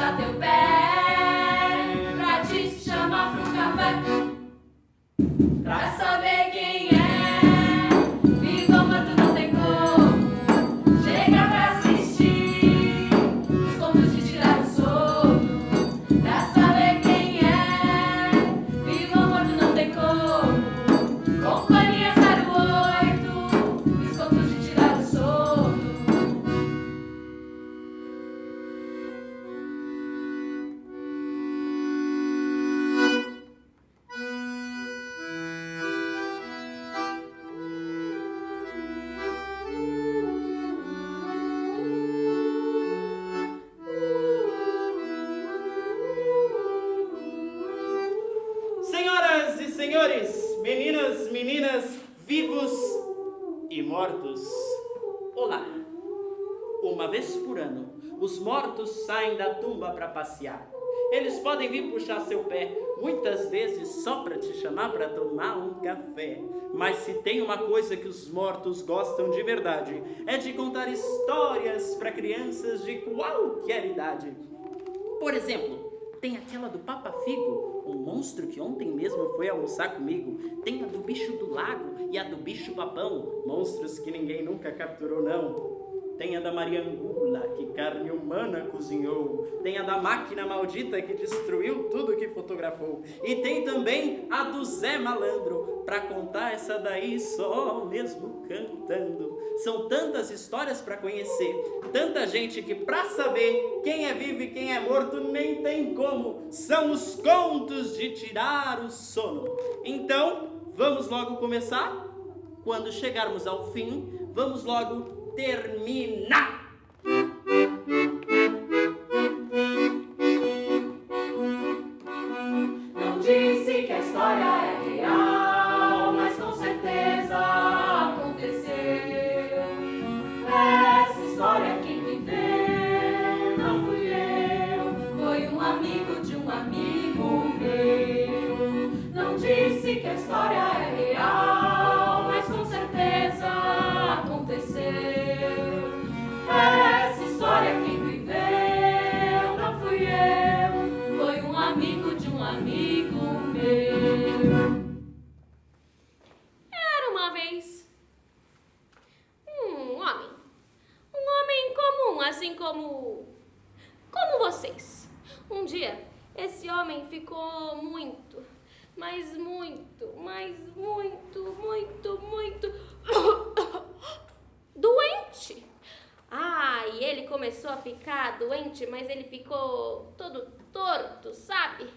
puxar teu pé, pra te chamar pro café, pra saber quem é, vivo ou morto não tem como, chega pra assistir os contos de tirar o sono, pra saber quem é, vivo ou morto não tem como, companhia 08, os contos de tirar o sono. Senhoras e senhores, meninas, vivos e mortos, olá! Uma vez por ano, os mortos saem da tumba para passear. Eles podem vir puxar seu pé, muitas vezes só para te chamar para tomar um café. Mas se tem uma coisa que os mortos gostam de verdade, é de contar histórias para crianças de qualquer idade. Por exemplo, tem aquela do Papa Figo, um monstro que ontem mesmo foi almoçar comigo. Tem a do bicho do lago e a do bicho papão, monstros que ninguém nunca capturou não. Tem a da Maria Angula, que carne humana cozinhou. Tem a da máquina maldita que destruiu tudo que fotografou. E tem também a do Zé Malandro, pra contar essa daí só mesmo cantando. São tantas histórias pra conhecer, tanta gente que pra saber quem é vivo e quem é morto nem tem como. São os contos de tirar o sono. Então, vamos logo começar? Quando chegarmos ao fim, vamos logo terminar! Não disse que a história é real, mas com certeza aconteceu. Essa história quem viveu não fui eu, foi um amigo de um amigo meu. Não disse que a história é real, mas com certeza aconteceu. Essa história quem viveu não fui eu, foi um amigo de um amigo meu. Era uma vez um homem comum, assim como vocês. Um dia, esse homem ficou muito doente. E ele começou a ficar doente, mas ele ficou todo torto, sabe?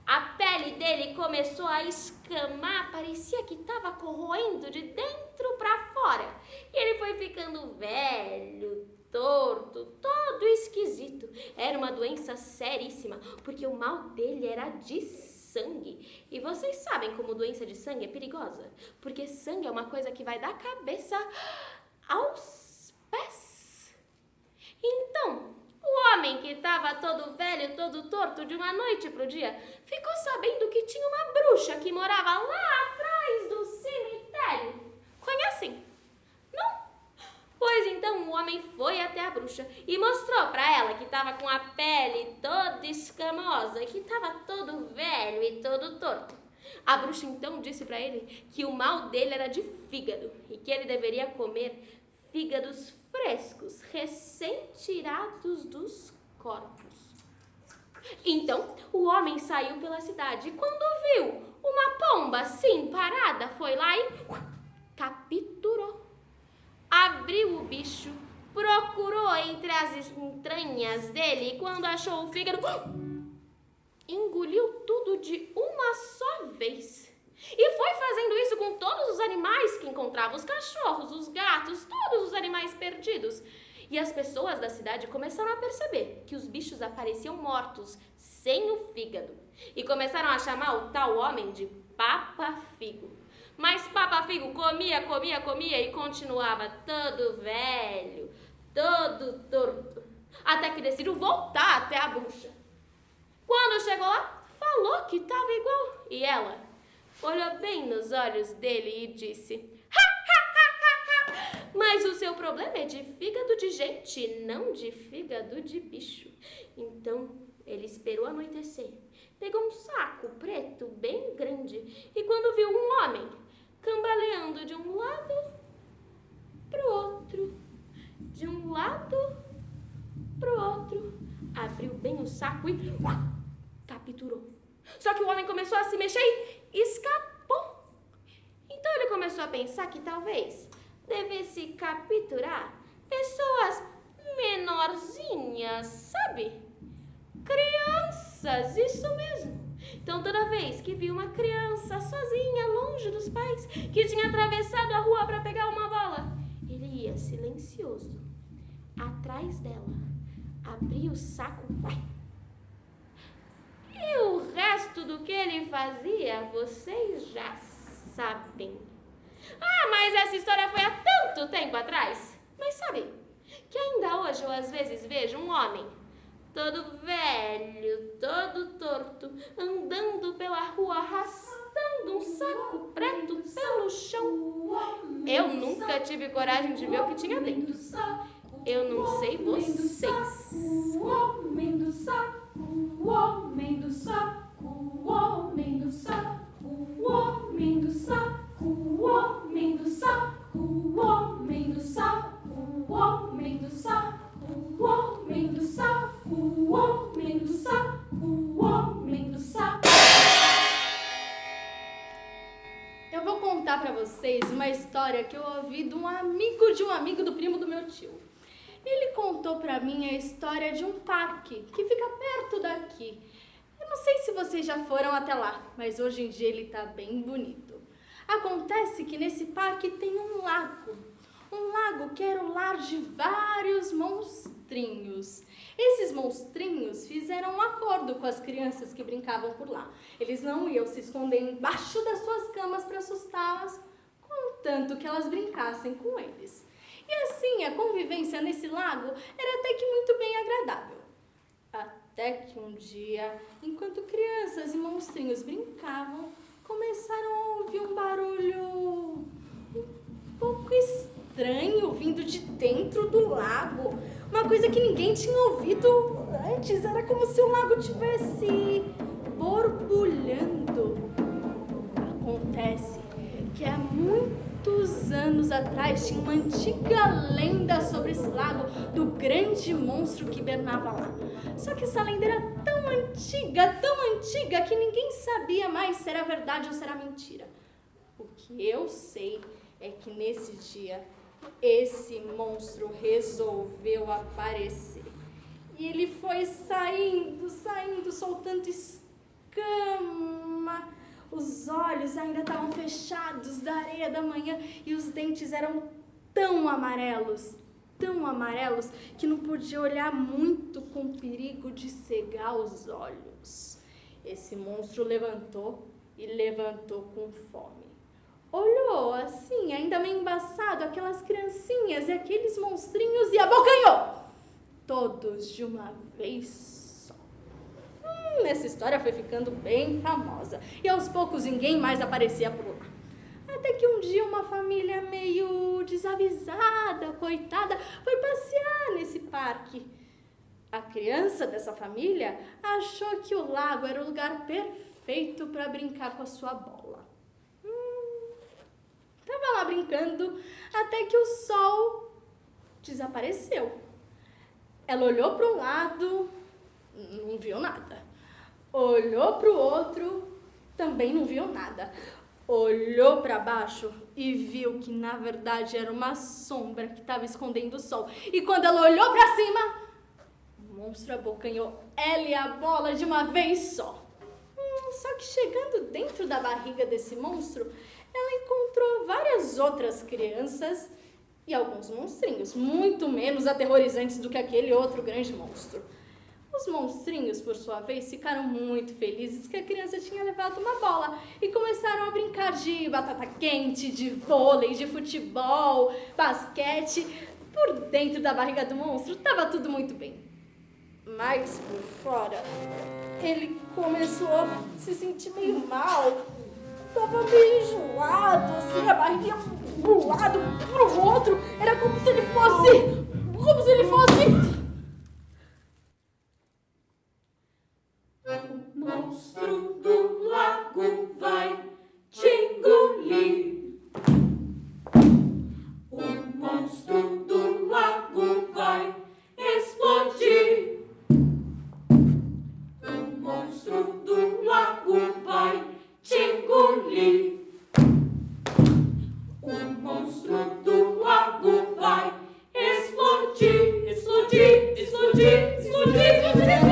A pele dele começou a escamar, parecia que estava corroendo de dentro para fora. E ele foi ficando velho, torto, todo esquisito. Era uma doença seríssima, porque o mal dele era de sangue. E vocês sabem como doença de sangue é perigosa? Porque sangue é uma coisa que vai da cabeça aos pés. Então, o homem que estava todo velho, todo torto, de uma noite pro dia, ficou sabendo que tinha uma bruxa que morava lá atrás do cemitério. Conhecem? Não? Pois então o homem foi até a bruxa e mostrou para ela que estava com a pele toda escamosa e que estava todo velho e todo torto. A bruxa então disse para ele que o mal dele era de fígado e que ele deveria comer fígados frescos, recém-tirados dos corpos. Então o homem saiu pela cidade e quando viu uma pomba assim parada, foi lá e capturou. Abriu o bicho, procurou entre as entranhas dele e quando achou o fígado, engoliu tudo de uma só vez. E foi fazendo isso com todos os animais que encontrava, os cachorros, os gatos, todos os animais perdidos. E as pessoas da cidade começaram a perceber que os bichos apareciam mortos, sem o fígado. E começaram a chamar o tal homem de Papa Figo. Mas Papa Figo comia e continuava todo velho, todo torto. Até que decidiu voltar até a bruxa. Quando chegou lá, falou que estava igual. E ela olhou bem nos olhos dele e disse: Mas o seu problema é de fígado de gente, não de fígado de bicho. Então, ele esperou anoitecer, pegou um saco preto bem grande e quando viu um homem cambaleando de um lado pro outro, de um lado pro outro, abriu bem o saco e capturou. Só que o homem começou a se mexer e escapou. Então ele começou a pensar que talvez devesse capturar pessoas menorzinhas, sabe? Crianças, isso mesmo. Então toda vez que viu uma criança sozinha, longe dos pais, que tinha atravessado a rua para pegar uma bola, ele ia silencioso atrás dela, abria o saco e o resto do que ele fazia vocês já sabem. Ah, mas essa história foi há tanto tempo atrás. Mas sabe que ainda hoje eu às vezes vejo um homem todo velho, todo torto, andando pela rua arrastando um saco preto pelo chão. Eu nunca tive coragem de ver o que tinha dentro. Eu não sei vocês. O homem do saco, o homem do saco, o homem do saco, o homem do saco, o homem do saco, o homem do saco, o homem do saco, o homem do saco, o homem do saco, o homem do saco. Eu vou contar pra vocês uma história que eu ouvi de um amigo do primo do meu tio. Ele contou pra mim a história de um parque que fica perto daqui. Eu não sei se vocês já foram até lá, mas hoje em dia ele tá bem bonito. Acontece que nesse parque tem um lago que era o lar de vários monstrinhos. Esses monstrinhos fizeram um acordo com as crianças que brincavam por lá. Eles não iam se esconder embaixo das suas camas para assustá-las, contanto que elas brincassem com eles. E assim, a convivência nesse lago era até que muito bem agradável. Até que um dia, enquanto crianças e monstrinhos brincavam, começaram a ouvir um barulho um pouco estranho vindo de dentro do lago. Uma coisa que ninguém tinha ouvido antes. Era como se o lago tivesse borbulhando. Acontece que há muitos anos atrás tinha uma antiga lenda sobre esse lago do grande monstro que hibernava lá. Só que essa lenda era tão antiga que ninguém sabia mais se era verdade ou se era mentira. O que eu sei é que nesse dia esse monstro resolveu aparecer. E ele foi saindo, soltando escama. Os olhos ainda estavam fechados da areia da manhã e os dentes eram tão amarelos, que não podia olhar muito com perigo de cegar os olhos. Esse monstro levantou com fome. Olhou assim, ainda meio embaçado, aquelas criancinhas e aqueles monstrinhos e abocanhou. Todos de uma vez só. Essa história foi ficando bem famosa e aos poucos ninguém mais aparecia por lá. Até que um dia uma família meio desavisada, coitada, foi passear nesse parque. A criança dessa família achou que o lago era o lugar perfeito para brincar com a sua bola. Tava lá brincando até que o sol desapareceu. Ela olhou para um lado, não viu nada. Olhou para o outro, também não viu nada. Olhou para baixo e viu que na verdade era uma sombra que estava escondendo o sol. E quando ela olhou para cima, o monstro abocanhou ela e a bola de uma vez só. Só que chegando dentro da barriga desse monstro, ela encontrou várias outras crianças e alguns monstrinhos, muito menos aterrorizantes do que aquele outro grande monstro. Os monstrinhos, por sua vez, ficaram muito felizes que a criança tinha levado uma bola e começaram a brincar de batata quente, de vôlei, de futebol, basquete. Por dentro da barriga do monstro estava tudo muito bem. Mas por fora, ele começou a se sentir meio mal. Tava meio enjoado, assim, a barriga pro lado, pro outro. Era como se ele fosse... Como se ele fosse... O monstro do lago vai te engolir. O monstro do lago vai explodir. O monstro do lago vai te engolir. O monstro do lago vai explodir, explodir, explodir, explodir, explodir.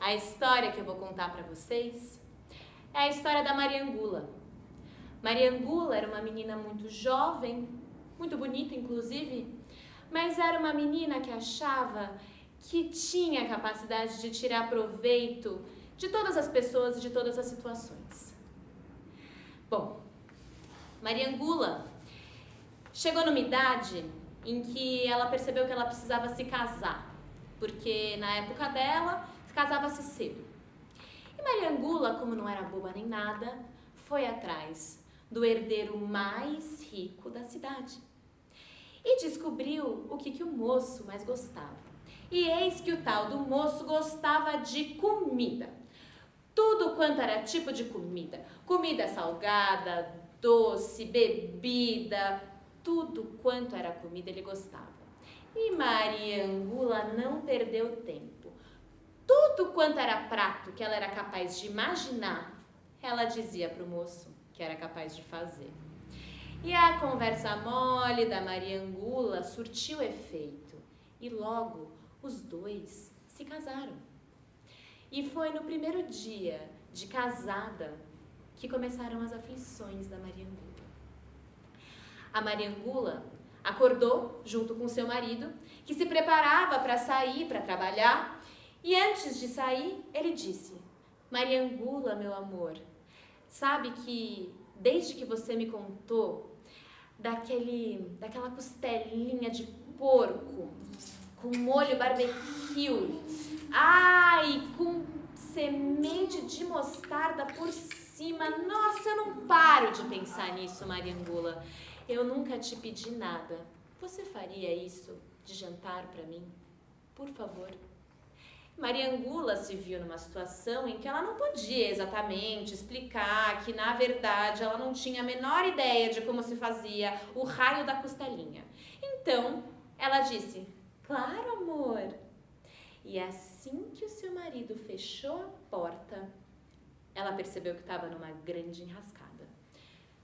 A história que eu vou contar para vocês é a história da Mariangula. Mariangula era uma menina muito jovem, muito bonita inclusive, mas era uma menina que achava que tinha a capacidade de tirar proveito de todas as pessoas e de todas as situações. Bom, Mariangula chegou numa idade em que ela percebeu que ela precisava se casar, porque na época dela casava-se cedo. E Mariangula, como não era boba nem nada, foi atrás do herdeiro mais rico da cidade e descobriu o que o moço mais gostava. E eis que o tal do moço gostava de comida. Tudo quanto era tipo de comida. Comida salgada, doce, bebida, tudo quanto era comida ele gostava. E Mariangula não perdeu tempo. Tudo quanto era prato que ela era capaz de imaginar, ela dizia para o moço que era capaz de fazer. E a conversa mole da Mariangula surtiu efeito. E logo os dois se casaram. E foi no primeiro dia de casada que começaram as aflições da Mariangula. A Mariangula acordou junto com seu marido, que se preparava para sair para trabalhar. E antes de sair, ele disse: Mariangula, meu amor, sabe que desde que você me contou daquela costelinha de porco com molho barbecue, ai, com semente de mostarda por cima, nossa, eu não paro de pensar nisso, Mariangula. Eu nunca te pedi nada. Você faria isso de jantar para mim? Por favor. Mariangula se viu numa situação em que ela não podia exatamente explicar que, na verdade, ela não tinha a menor ideia de como se fazia o raio da costelinha. Então, ela disse: claro, amor. E assim que o seu marido fechou a porta, ela percebeu que estava numa grande enrascada.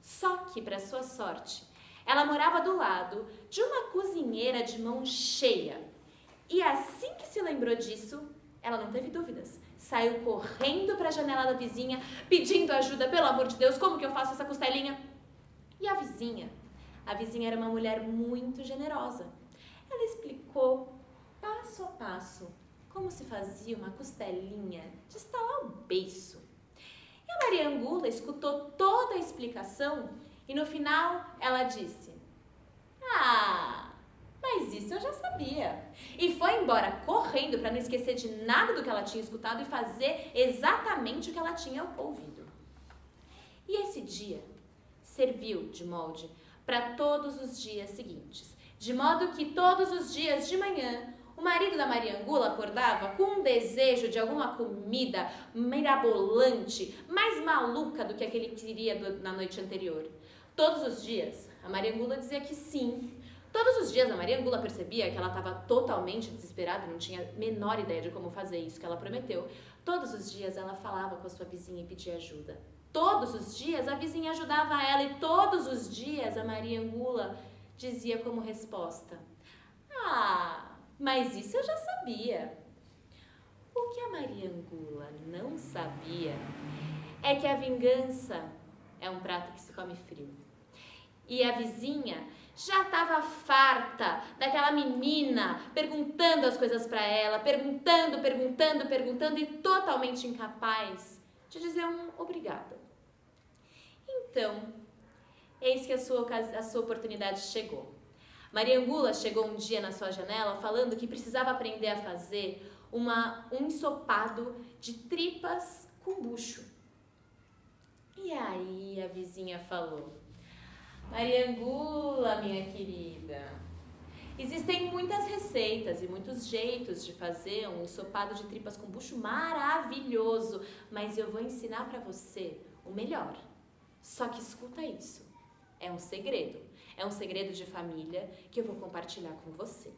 Só que, para sua sorte, ela morava do lado de uma cozinheira de mão cheia. E assim que se lembrou disso, ela não teve dúvidas. Saiu correndo para a janela da vizinha, pedindo ajuda, pelo amor de Deus, como que eu faço essa costelinha? E a vizinha era uma mulher muito generosa. Ela explicou passo a passo como se fazia uma costelinha de estalar o beiço. E a Mariangula escutou toda a explicação e no final ela disse: mas isso eu já sabia. E foi embora correndo para não esquecer de nada do que ela tinha escutado e fazer exatamente o que ela tinha ouvido. E esse dia serviu de molde para todos os dias seguintes. De modo que todos os dias de manhã, o marido da Mariangula acordava com um desejo de alguma comida mirabolante, mais maluca do que aquele que queria na noite anterior. Todos os dias, a Mariangula dizia que sim. Todos os dias a Mariangula percebia que ela estava totalmente desesperada e não tinha a menor ideia de como fazer isso que ela prometeu. Todos os dias ela falava com a sua vizinha e pedia ajuda. Todos os dias a vizinha ajudava ela e todos os dias a Mariangula dizia como resposta: mas isso eu já sabia. O que a Mariangula não sabia é que a vingança é um prato que se come frio. E a vizinha já estava farta daquela menina perguntando as coisas para ela, perguntando e totalmente incapaz de dizer um obrigada. Então, Eis que a sua oportunidade chegou. Mariangula chegou um dia na sua janela falando que precisava aprender a fazer um ensopado de tripas com bucho. E aí a vizinha falou: Mariangula, minha querida, existem muitas receitas e muitos jeitos de fazer um ensopado de tripas com bucho maravilhoso, mas eu vou ensinar para você o melhor. Só que escuta isso, é um segredo de família que eu vou compartilhar com você,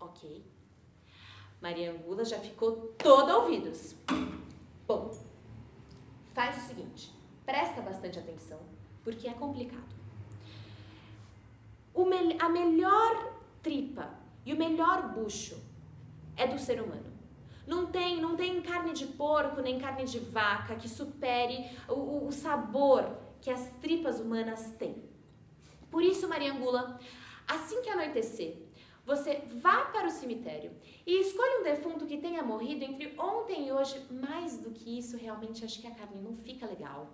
ok? Mariangula já ficou toda ouvidos. Bom, faz o seguinte, presta bastante atenção, porque é complicado. A melhor tripa e o melhor bucho é do ser humano. Não tem carne de porco nem carne de vaca que supere o sabor que as tripas humanas têm. Por isso, Mariangula, assim que anoitecer, você vá para o cemitério e escolha um defunto que tenha morrido entre ontem e hoje. Mais do que isso, realmente acho que a carne não fica legal.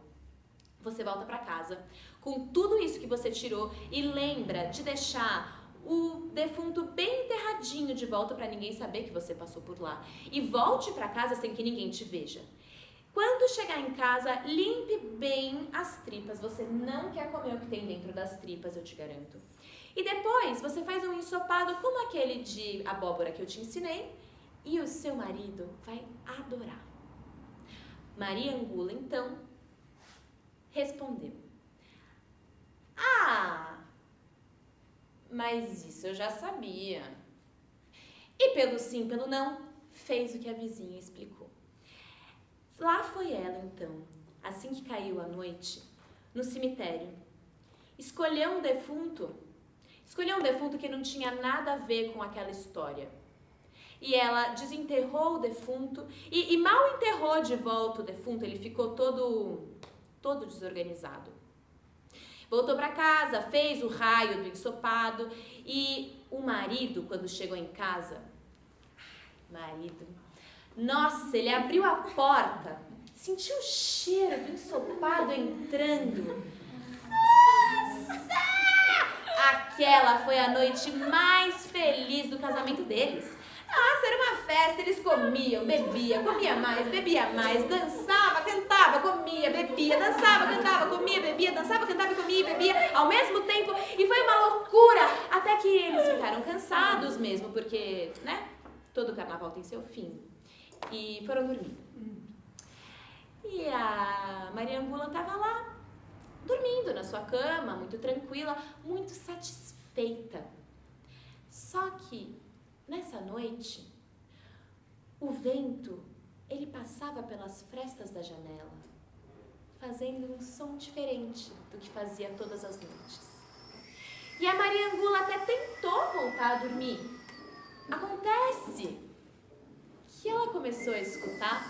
Você volta para casa com tudo isso que você tirou e lembra de deixar o defunto bem enterradinho de volta para ninguém saber que você passou por lá. E volte para casa sem que ninguém te veja. Quando chegar em casa, limpe bem as tripas. Você não quer comer o que tem dentro das tripas, eu te garanto. E depois você faz um ensopado como aquele de abóbora que eu te ensinei e o seu marido vai adorar. Mariangula, então, respondeu: mas isso eu já sabia. E pelo sim, pelo não, fez o que a vizinha explicou. Lá foi ela, então, assim que caiu a noite, no cemitério. Escolheu um defunto que não tinha nada a ver com aquela história. E ela desenterrou o defunto e mal enterrou de volta o defunto, ele ficou todo desorganizado. Voltou para casa, fez o raio do ensopado e o marido, quando chegou em casa, nossa, ele abriu a porta, sentiu o cheiro do ensopado entrando. Nossa! Aquela foi a noite mais feliz do casamento deles. Nossa, era uma festa, eles comiam, bebiam, comia mais, bebia mais, dançava, cantava, comia, bebia, dançava, cantava, comia, bebia, dançava, cantava, comia e bebia ao mesmo tempo. E foi uma loucura, até que eles ficaram cansados mesmo, porque, né, todo carnaval tem seu fim. E foram dormir. E a Mariangula estava lá, dormindo na sua cama, muito tranquila, muito satisfeita. Só que, nessa noite, o vento, ele passava pelas frestas da janela, fazendo um som diferente do que fazia todas as noites. E a Mariangula até tentou voltar a dormir. Acontece que ela começou a escutar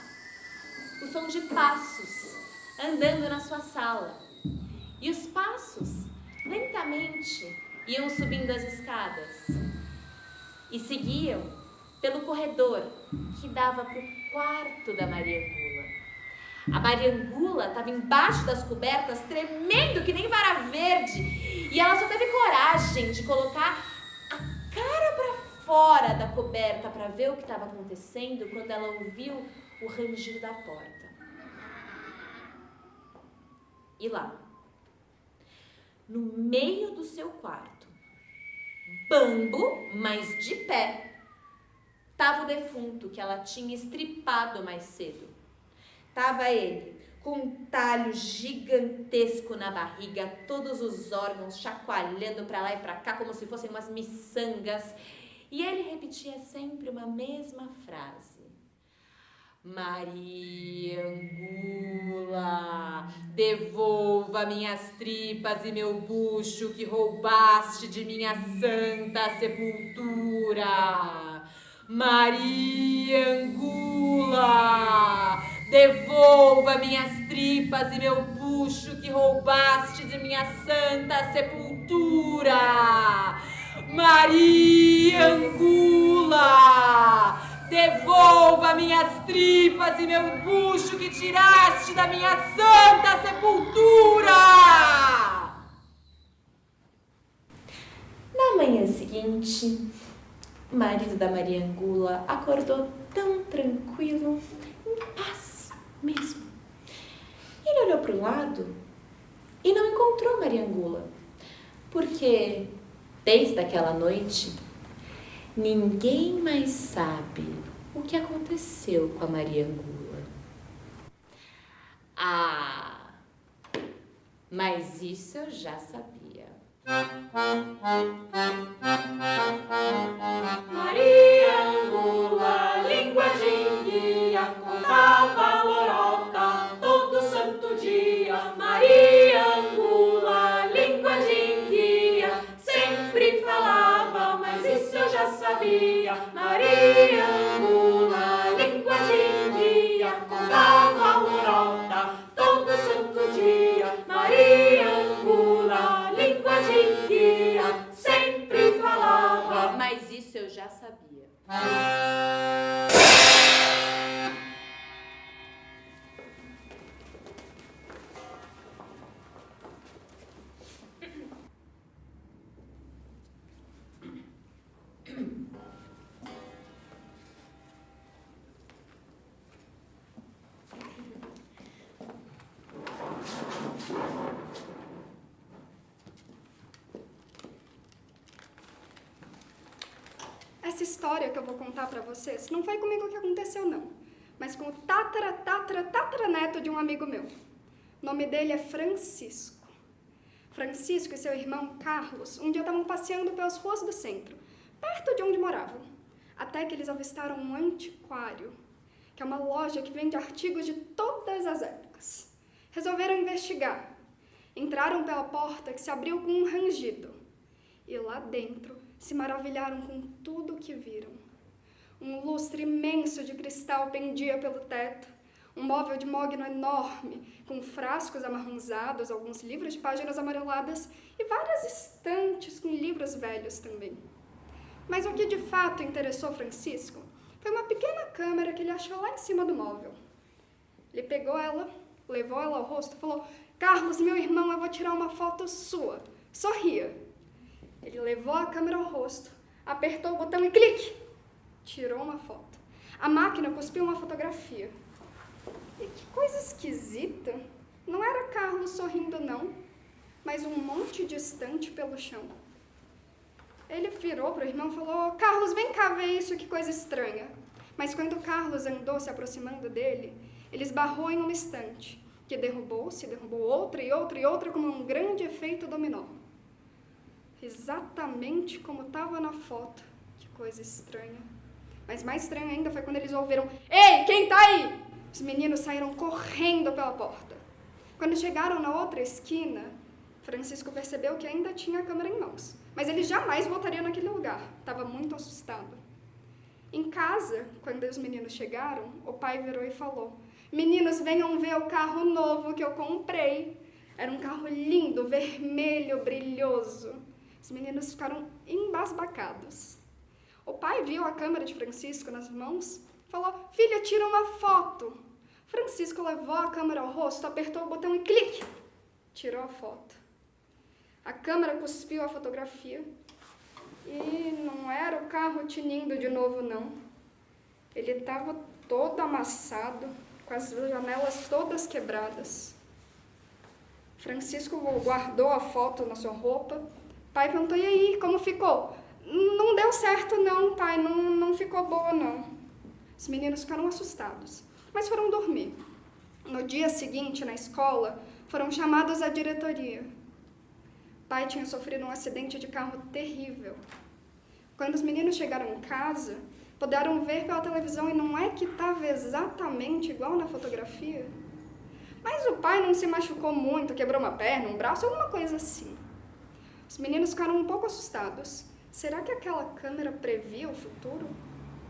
o som de passos andando na sua sala. E os passos, lentamente, iam subindo as escadas e seguiam pelo corredor que dava para o quarto da Mariangula. A Mariangula estava embaixo das cobertas, tremendo que nem vara verde, e ela só teve coragem de colocar a cara para fora da coberta para ver o que estava acontecendo quando ela ouviu o rangido da porta. E lá, no meio do seu quarto, bambo, mas de pé, estava o defunto que ela tinha estripado mais cedo. Tava ele com um talho gigantesco na barriga, todos os órgãos chacoalhando para lá e para cá como se fossem umas miçangas. E ele repetia sempre uma mesma frase: Mariangula, devolva minhas tripas e meu bucho que roubaste de minha santa sepultura. Mariangula, devolva minhas tripas e meu bucho que roubaste de minha santa sepultura. Mariangula, devolva minhas tripas e meu bucho que tiraste da minha santa sepultura. seguinte, o marido da Mariangula acordou tão tranquilo, em paz mesmo. Ele olhou para o lado e não encontrou Mariangula, porque desde aquela noite ninguém mais sabe o que aconteceu com a Mariangula. Ah, mas isso eu já sabia. Mariangula, língua de guia, contava lorota todo santo dia. Mariangula, língua de guia, sempre falava, mas isso eu já sabia. Mariangula, língua de guia, contava lorota todo santo dia. Mariangula, língua de guia, sempre falava, Mas isso eu já sabia. Essa história que eu vou contar pra vocês não foi comigo que aconteceu, não. Mas com o tataraneto de um amigo meu. O nome dele é Francisco. Francisco e seu irmão Carlos um dia estavam passeando pelas ruas do centro, perto de onde moravam. Até que eles avistaram um antiquário, que é uma loja que vende artigos de todas as épocas. Resolveram investigar. Entraram pela porta que se abriu com um rangido. E lá dentro se maravilharam com tudo o que viram. Um lustre imenso de cristal pendia pelo teto, um móvel de mogno enorme, com frascos amarronzados, alguns livros de páginas amareladas e várias estantes com livros velhos também. Mas o que de fato interessou Francisco foi uma pequena câmera que ele achou lá em cima do móvel. Ele pegou ela, levou ela ao rosto e falou: "Carlos, meu irmão, eu vou tirar uma foto sua. Sorria." Ele levou a câmera ao rosto, apertou o botão e clique! Tirou uma foto. A máquina cuspiu uma fotografia. E que coisa esquisita. Não era Carlos sorrindo, não, mas um monte de estante pelo chão. Ele virou para o irmão e falou: "Carlos, vem cá ver isso, que coisa estranha." Mas quando Carlos andou se aproximando dele, ele esbarrou em uma estante, que derrubou outra e outra e outra, como um grande efeito dominó. Exatamente como estava na foto. Que coisa estranha. Mas mais estranho ainda foi quando eles ouviram: "Ei, quem tá aí?" Os meninos saíram correndo pela porta. Quando chegaram na outra esquina, Francisco percebeu que ainda tinha a câmera em mãos. Mas ele jamais voltaria naquele lugar. Estava muito assustado. Em casa, quando os meninos chegaram, o pai virou e falou: "Meninos, venham ver o carro novo que eu comprei." Era um carro lindo, vermelho, brilhoso. Os meninos ficaram embasbacados. O pai viu a câmera de Francisco nas mãos, falou: "Filha, tira uma foto." Francisco levou a câmera ao rosto, apertou o botão e clique! Tirou a foto. A câmera cuspiu a fotografia. E não era o carro tinindo de novo, não. Ele estava todo amassado, com as janelas todas quebradas. Francisco guardou a foto na sua roupa. O pai perguntou: "E aí, como ficou?" "Não deu certo não, pai, não ficou boa não." Os meninos ficaram assustados, mas foram dormir. No dia seguinte, na escola, foram chamados à diretoria. O pai tinha sofrido um acidente de carro terrível. Quando os meninos chegaram em casa, puderam ver pela televisão e não é que estava exatamente igual na fotografia. Mas o pai não se machucou muito, quebrou uma perna, um braço, alguma coisa assim. Os meninos ficaram um pouco assustados. Será que aquela câmera previa o futuro?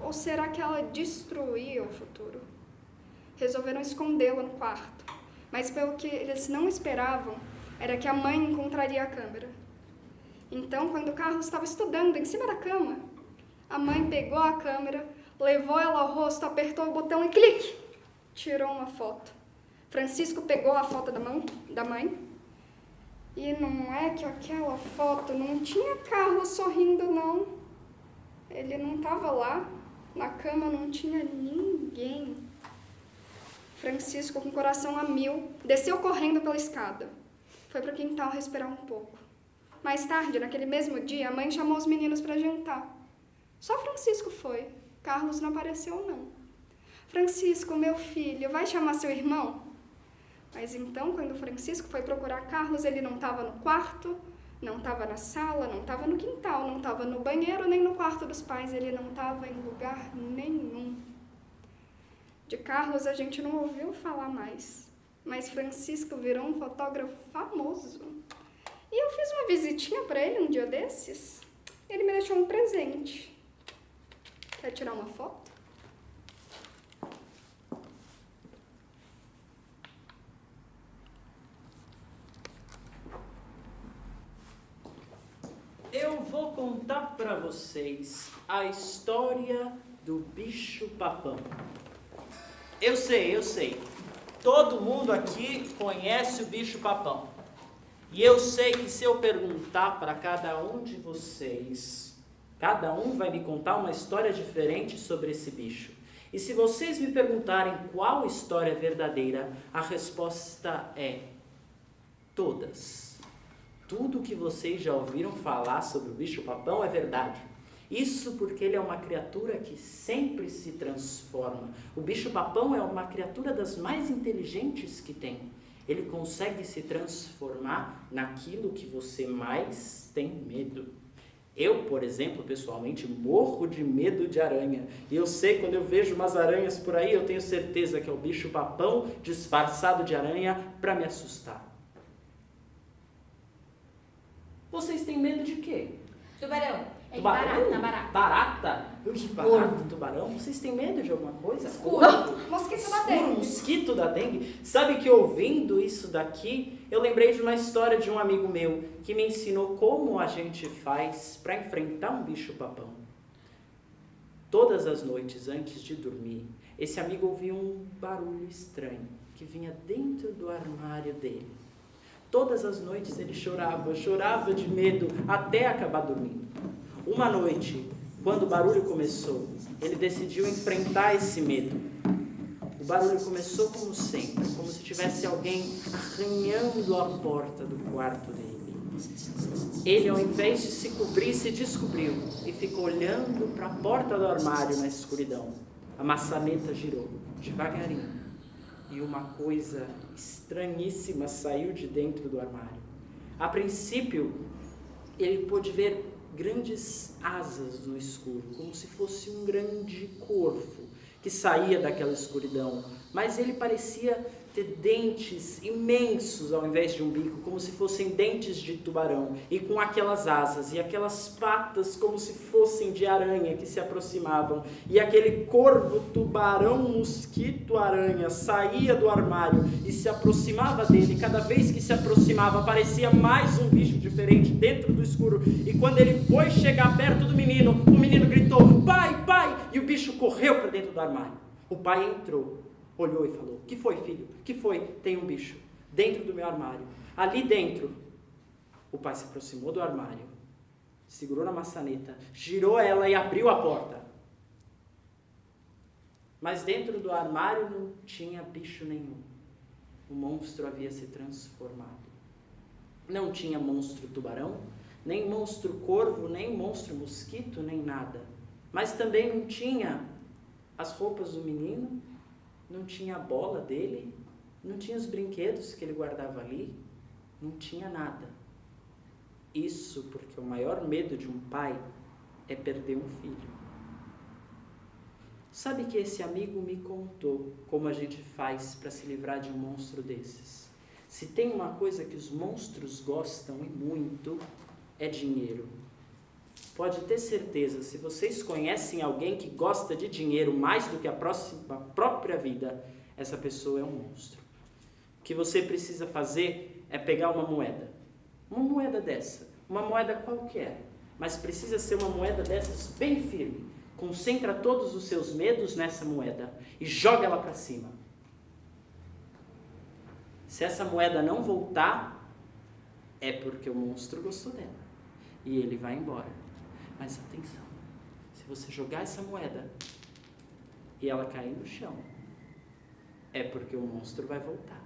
Ou será que ela destruía o futuro? Resolveram escondê-la no quarto. Mas pelo que eles não esperavam, era que a mãe encontraria a câmera. Então, quando Carlos estava estudando em cima da cama, a mãe pegou a câmera, levou ela ao rosto, apertou o botão e clique! Tirou uma foto. Francisco pegou a foto da mãe. E não é que aquela foto não tinha Carlos sorrindo, não. ele não estava lá. Na cama não tinha ninguém. Francisco, com o coração a mil, desceu correndo pela escada. Foi para o quintal respirar um pouco. Mais tarde, naquele mesmo dia, a mãe chamou os meninos para jantar. Só Francisco foi. Carlos não apareceu, não. Francisco, meu filho, vai chamar seu irmão? Mas então, quando Francisco foi procurar Carlos, ele não estava no quarto, não estava na sala, não estava no quintal, não estava no banheiro, nem no quarto dos pais. Ele não estava em lugar nenhum. De Carlos a gente não ouviu falar mais. Mas Francisco virou um fotógrafo famoso. E eu fiz uma visitinha para ele um dia desses. Ele me deixou um presente. Quer tirar uma foto? Eu vou contar para vocês a história do bicho-papão. Eu sei. Todo mundo aqui conhece o bicho-papão. E eu sei que se eu perguntar para cada um de vocês, cada um vai me contar uma história diferente sobre esse bicho. E se vocês me perguntarem qual história é verdadeira, a resposta é todas. Tudo que vocês já ouviram falar sobre o bicho-papão é verdade. Isso porque ele é uma criatura que sempre se transforma. O bicho-papão é uma criatura das mais inteligentes que tem. Ele consegue se transformar naquilo que você mais tem medo. Eu, por exemplo, pessoalmente, morro de medo de aranha. E eu sei, quando eu vejo umas aranhas por aí, eu tenho certeza que é o bicho-papão disfarçado de aranha para me assustar. Vocês têm medo de quê? Tubarão. É de barata, barata. Barata? Que barata, tubarão? Vocês têm medo de alguma coisa? Escuro. Mosquito da dengue. Escuro, mosquito da dengue? Sabe que ouvindo isso daqui, eu lembrei de uma história de um amigo meu que me ensinou como a gente faz para enfrentar um bicho-papão. Todas as noites, antes de dormir, esse amigo ouvia um barulho estranho que vinha dentro do armário dele. Todas as noites ele chorava de medo até acabar dormindo. Uma noite, quando o barulho começou, ele decidiu enfrentar esse medo. O barulho começou como sempre, como se tivesse alguém arranhando a porta do quarto dele. Ele, ao invés de se cobrir, se descobriu e ficou olhando para a porta do armário na escuridão. A maçaneta girou devagarinho e uma coisa estranhíssima saiu de dentro do armário. A princípio, ele pôde ver grandes asas no escuro, como se fosse um grande corvo que saía daquela escuridão, mas ele parecia ter dentes imensos ao invés de um bico, como se fossem dentes de tubarão, e com aquelas asas e aquelas patas como se fossem de aranha que se aproximavam, e aquele corvo, tubarão, mosquito, aranha saía do armário e se aproximava dele. Cada vez que se aproximava aparecia mais um bicho diferente dentro do escuro, e quando ele foi chegar perto do menino, o menino gritou: "Pai, pai!" e o bicho correu para dentro do armário. O pai entrou, olhou e falou: "Que foi, filho? Que foi? Tem um bicho dentro do meu armário." Ali dentro, o pai se aproximou do armário, segurou na maçaneta, girou ela e abriu a porta. Mas dentro do armário não tinha bicho nenhum. O monstro havia se transformado. Não tinha monstro tubarão, nem monstro corvo, nem monstro mosquito, nem nada. Mas também não tinha as roupas do menino, não tinha a bola dele, não tinha os brinquedos que ele guardava ali, não tinha nada. Isso porque o maior medo de um pai é perder um filho. Sabe que esse amigo me contou como a gente faz para se livrar de um monstro desses. Se tem uma coisa que os monstros gostam e muito, é dinheiro. Pode ter certeza, se vocês conhecem alguém que gosta de dinheiro mais do que a própria vida, essa pessoa é um monstro. O que você precisa fazer é pegar uma moeda dessa, uma moeda qualquer, mas precisa ser uma moeda dessas bem firme. Concentra todos os seus medos nessa moeda e joga ela para cima. Se essa moeda não voltar, é porque o monstro gostou dela e ele vai embora. Mas atenção, Se você jogar essa moeda e ela cair no chão, é porque o monstro vai voltar.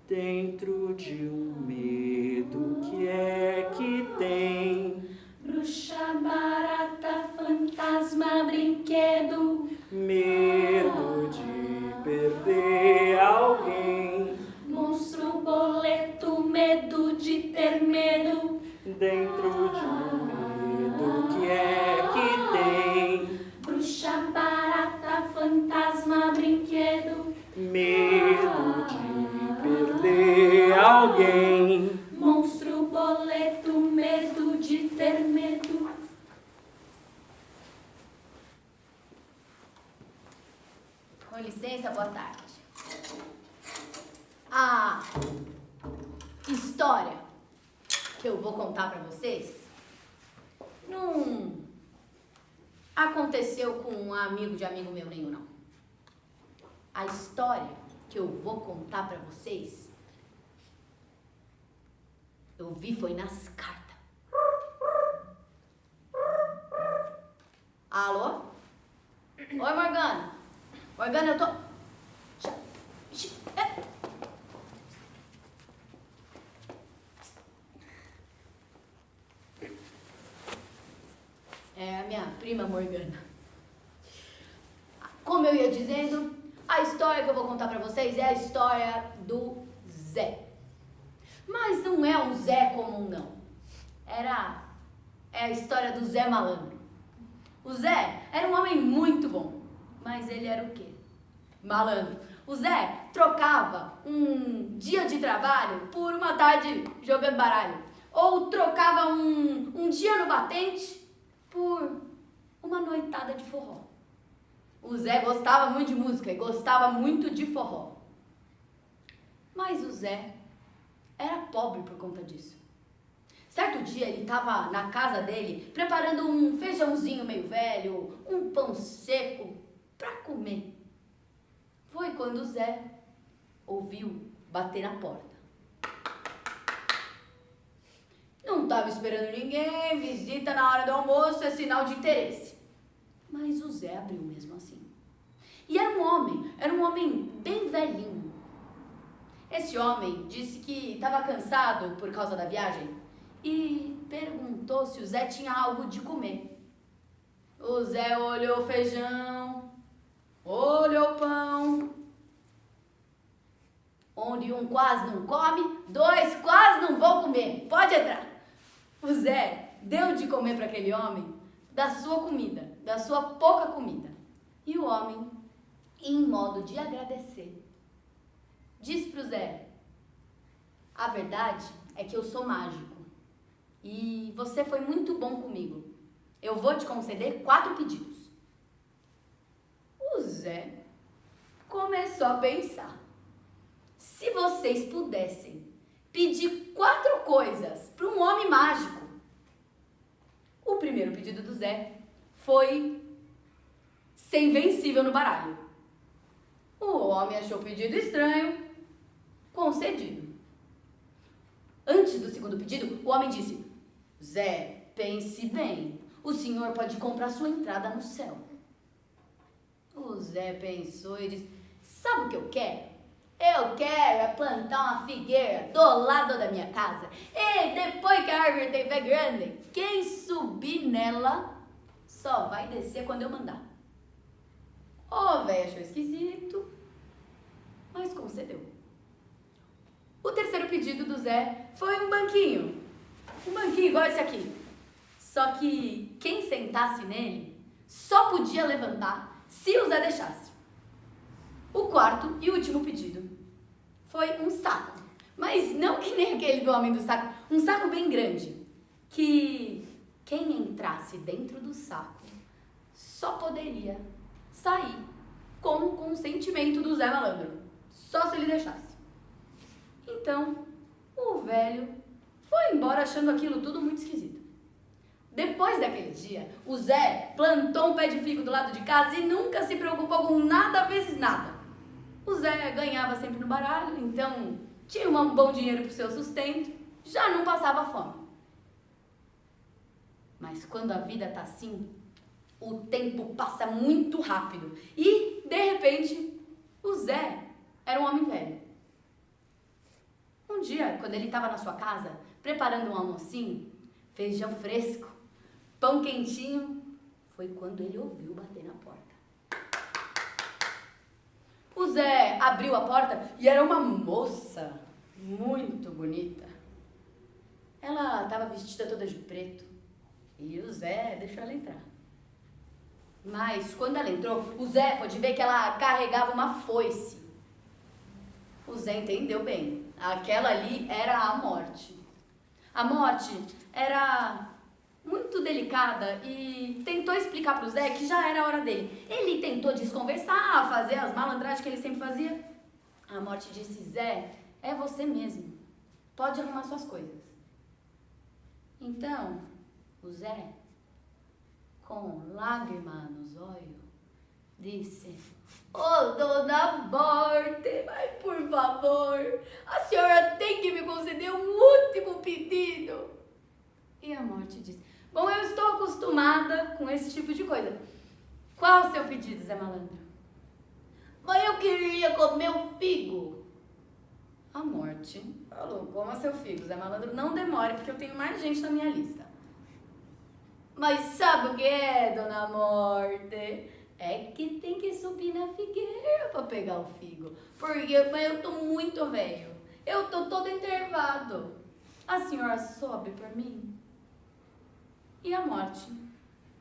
Dentro de um medo que é que tem, Bruxa, barata, fantasma, brinquedo, medo de perder alguém. monstro, boleto, medo de ter medo, Dentro de um medo que é que tem, bruxa, barata, fantasma, brinquedo, medo de perder alguém. monstro, boleto, medo de ter medo. Com licença, boa tarde. A história que eu vou contar pra vocês não aconteceu com um amigo de amigo meu nenhum, não. A história que eu vou contar pra vocês, eu vi foi nas cartas. Alô? Oi, Morgana. Morgana, eu tô... É a minha prima Morgana. Como eu ia dizendo, a história que eu vou contar pra vocês é a história do Zé. Mas não é um Zé comum, não. É a história do Zé Malandro. O Zé era um homem muito bom, mas ele era o quê? Malandro. O Zé trocava um dia de trabalho por uma tarde jogando baralho. Ou trocava um dia no batente por uma noitada de forró. O Zé gostava muito de música e gostava muito de forró. Mas o Zé era pobre por conta disso. Certo dia ele estava na casa dele preparando um feijãozinho meio velho, um pão seco para comer. Foi quando o Zé ouviu bater na porta. Não estava esperando ninguém, visita na hora do almoço é sinal de interesse. Mas o Zé abriu mesmo assim. E era um homem bem velhinho. Esse homem disse que estava cansado por causa da viagem e perguntou se o Zé tinha algo de comer. O Zé olhou o feijão, olhou o pão. Onde um quase não come, dois quase não vão comer. Pode entrar. O Zé deu de comer para aquele homem da sua comida, da sua pouca comida. E o homem, em modo de agradecer, disse pro Zé: a verdade é que eu sou mágico e você foi muito bom comigo. Eu vou te conceder 4 pedidos. O Zé começou a pensar. Se vocês pudessem pedir 4 coisas para um homem mágico. O primeiro pedido do Zé foi ser invencível no baralho. O homem achou o pedido estranho, concedido. Antes do segundo pedido, o homem disse: Zé, pense bem, o senhor pode comprar sua entrada no céu. O Zé pensou e disse: sabe o que eu quero? Eu quero é plantar uma figueira do lado da minha casa. E depois que a árvore estiver grande, quem subir nela só vai descer quando eu mandar. O velho achou esquisito, mas concedeu. O terceiro pedido do Zé foi um banquinho. Um banquinho igual esse aqui. Só que quem sentasse nele só podia levantar se o Zé deixasse. O quarto e último pedido foi um saco. Mas não que nem aquele do homem do saco. Um saco bem grande. Que quem entrasse dentro do saco só poderia sair com o consentimento do Zé Malandro. Só se ele deixasse. Então, o velho foi embora achando aquilo tudo muito esquisito. Depois daquele dia, o Zé plantou um pé de figo do lado de casa e nunca se preocupou com nada vezes nada. O Zé ganhava sempre no baralho, então tinha um bom dinheiro para o seu sustento, já não passava fome. Mas quando a vida tá assim, o tempo passa muito rápido. E, de repente, o Zé era um homem velho. Um dia, quando ele estava na sua casa, preparando um almocinho, feijão fresco, pão quentinho, foi quando ele ouviu bater na porta. O Zé abriu a porta e era uma moça muito bonita. Ela estava vestida toda de preto e o Zé deixou ela entrar. Mas quando ela entrou, o Zé pôde ver que ela carregava uma foice. O Zé entendeu bem. Aquela ali era a morte. A morte era muito delicada e tentou explicar pro Zé que já era a hora dele. Ele tentou desconversar, fazer as malandragens que ele sempre fazia. A morte disse: Zé, é você mesmo. Pode arrumar suas coisas. Então, o Zé, com lágrima nos olhos, disse: Ô, dona Morte, mas por favor, a senhora tem que me conceder um último pedido. E a Morte disse: bom, eu estou acostumada com esse tipo de coisa. Qual o seu pedido, Zé Malandro? Mas eu queria comer um figo. A Morte falou: coma seu figo, Zé Malandro, não demore, porque eu tenho mais gente na minha lista. Mas sabe o que é, dona Morte? É que tem que subir na figueira pra pegar o figo. Porque eu tô muito velho. Eu tô todo enervado. A senhora sobe por mim? E a Morte,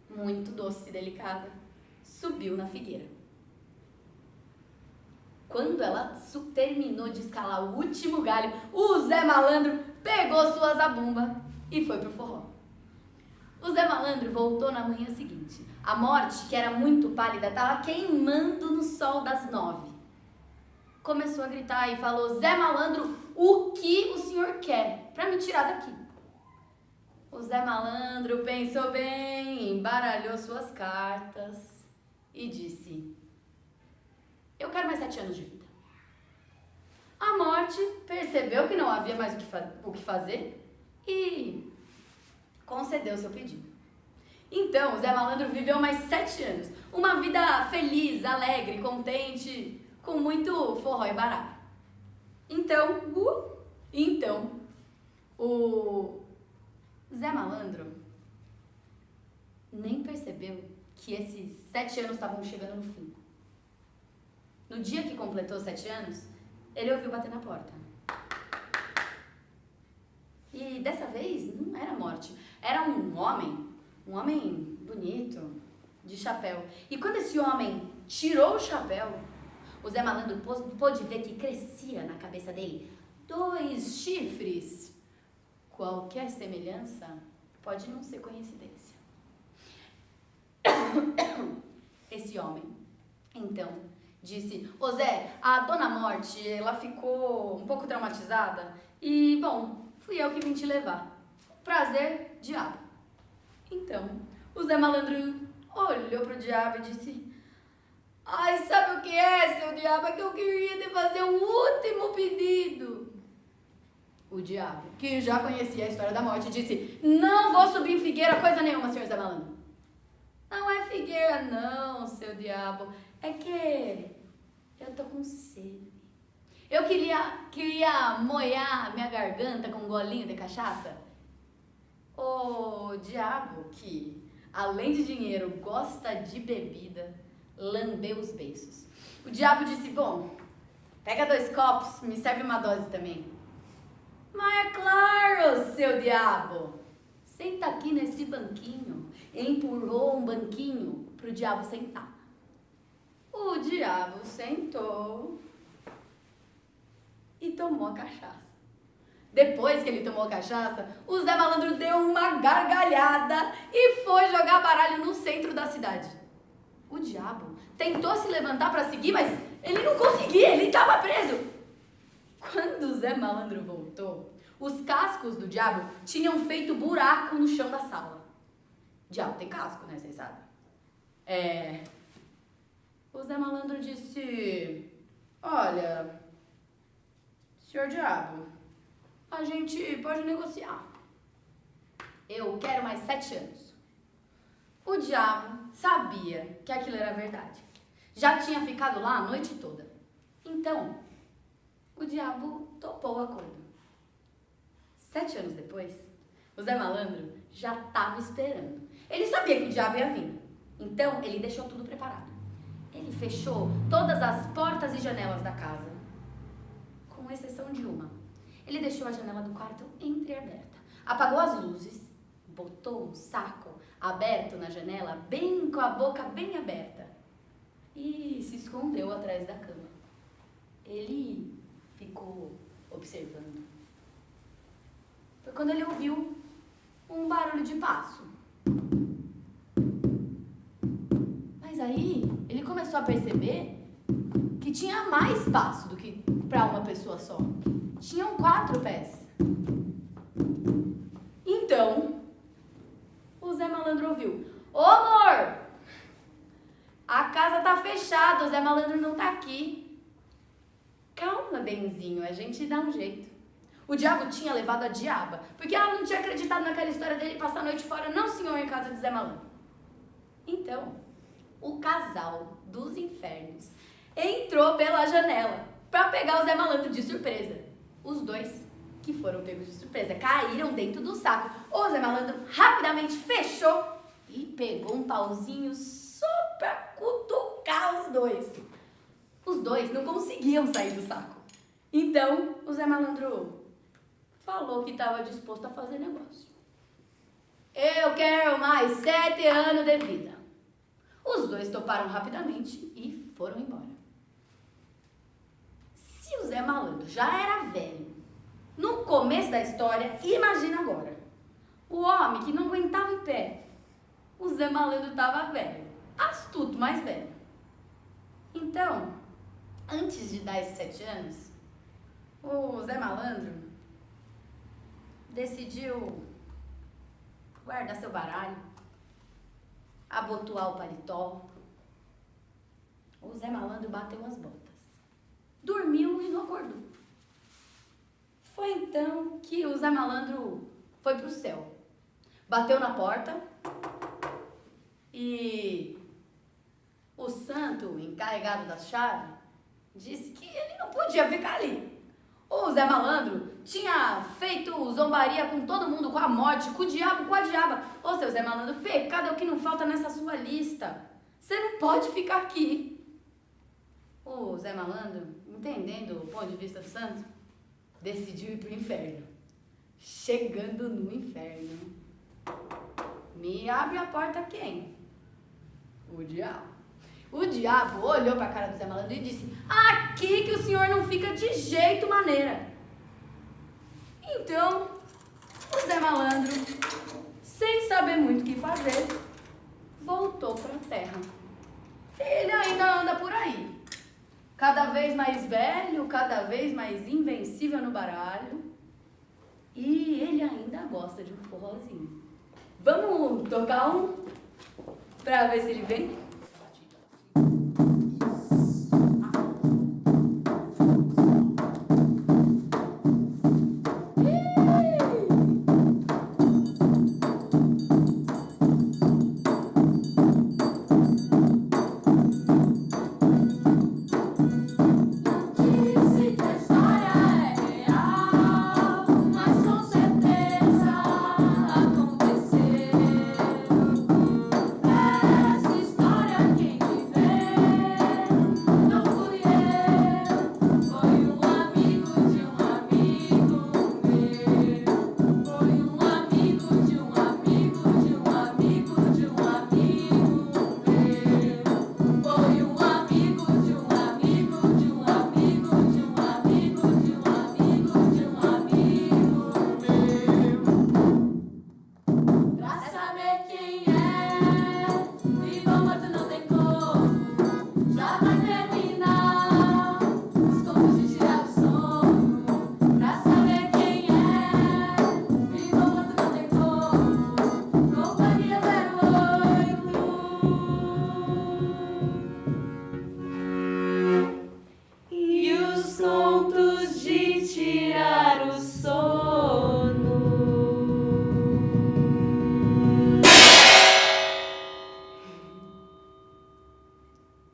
muito doce e delicada, subiu na figueira. Quando ela terminou de escalar o último galho, o Zé Malandro pegou sua zabumba e foi pro forró. O Zé Malandro voltou na manhã seguinte. A Morte, que era muito pálida, estava queimando no sol das 9. Começou a gritar e falou: Zé Malandro, o que o senhor quer para me tirar daqui? O Zé Malandro pensou bem, embaralhou suas cartas e disse: eu quero mais 7 anos de vida. A Morte percebeu que não havia mais o que fazer e concedeu seu pedido. Então, o Zé Malandro viveu mais 7 anos. Uma vida feliz, alegre, contente, com muito forró e baralho. Então, o Zé Malandro nem percebeu que esses 7 anos estavam chegando no fim. No dia que completou 7 anos, ele ouviu bater na porta. E dessa vez não era a Morte, era um homem bonito, de chapéu. E quando esse homem tirou o chapéu, o Zé Malandro pôde ver que crescia na cabeça dele 2 chifres. Qualquer semelhança pode não ser coincidência. Esse homem, então, disse: ô Zé, a dona Morte, ela ficou um pouco traumatizada e, bom, fui eu que vim te levar. Prazer, diabo. Então, o Zé Malandro olhou pro diabo e disse: ai, sabe o que é, seu diabo? É que eu queria te fazer um último pedido. O diabo, que já conhecia a história da Morte, disse: não vou subir em figueira coisa nenhuma, senhor Zé Malandro. Não é figueira não, seu diabo. É que eu tô com sede. Eu queria molhar minha garganta com um golinho de cachaça. O diabo, que além de dinheiro gosta de bebida, lambeu os beiços. O diabo disse: bom, pega 2 copos, me serve uma dose também. Mas é claro, seu diabo. Senta aqui nesse banquinho. Empurrou um banquinho pro diabo sentar. O diabo sentou e tomou a cachaça. Depois que ele tomou a cachaça, o Zé Malandro deu uma gargalhada e foi jogar baralho no centro da cidade. O diabo tentou se levantar para seguir, mas ele não conseguia, ele estava preso. Quando o Zé Malandro voltou, os cascos do diabo tinham feito buraco no chão da sala. Diabo tem casco, né? Vocês sabem. O Zé Malandro disse: olha, senhor diabo, a gente pode negociar. Eu quero mais 7 anos. O diabo sabia que aquilo era verdade. Já tinha ficado lá a noite toda. Então, o diabo topou o acordo. 7 anos depois, o Zé Malandro já estava esperando. Ele sabia que o diabo ia vir. Então, ele deixou tudo preparado. Ele fechou todas as portas e janelas da casa, com exceção de uma. Ele deixou a janela do quarto entreaberta, apagou as luzes, botou um saco aberto na janela, bem com a boca bem aberta, e se escondeu atrás da cama. Ele ficou observando. Foi quando ele ouviu um barulho de passo. Mas aí ele começou a perceber que tinha mais passo do que para uma pessoa só. Tinham 4 pés. Então, o Zé Malandro ouviu: ô amor, a casa tá fechada, o Zé Malandro não tá aqui. Calma, benzinho, a gente dá um jeito. O diabo tinha levado a diaba, porque ela não tinha acreditado naquela história dele passar a noite fora, não senhor, em casa do Zé Malandro. Então, o casal dos infernos entrou pela janela para pegar o Zé Malandro de surpresa. Os dois, que foram pegos de surpresa, caíram dentro do saco. O Zé Malandro rapidamente fechou e pegou um pauzinho só pra cutucar os dois. Os dois não conseguiam sair do saco. Então, o Zé Malandro falou que estava disposto a fazer negócio. Eu quero mais 7 anos de vida. Os dois toparam rapidamente e foram embora. Se o Zé Malandro já era velho no começo da história, imagina agora. O homem que não aguentava em pé. O Zé Malandro estava velho, astuto, mais velho. Então, antes de dar esses 7 anos, o Zé Malandro decidiu guardar seu baralho, abotoar o paletó. O Zé Malandro bateu as botas, dormiu e não acordou. Foi então que o Zé Malandro foi pro céu, bateu na porta e o santo encarregado da chave disse que ele não podia ficar ali. O Zé Malandro tinha feito zombaria com todo mundo, com a morte, com o diabo, com a diaba. Ô, seu Zé Malandro, pecado é o que não falta nessa sua lista. Você não pode ficar aqui. O Zé Malandro, entendendo o ponto de vista do santo, decidiu ir pro inferno. Chegando no inferno, me abre a porta quem? O diabo. O diabo olhou pra cara do Zé Malandro e disse: aqui que o senhor não fica de jeito maneira. Então, o Zé Malandro, sem saber muito o que fazer, voltou pra terra. Ele ainda anda por aí, cada vez mais velho, cada vez mais invencível no baralho. E ele ainda gosta de um forrozinho. Vamos tocar um pra ver se ele vem?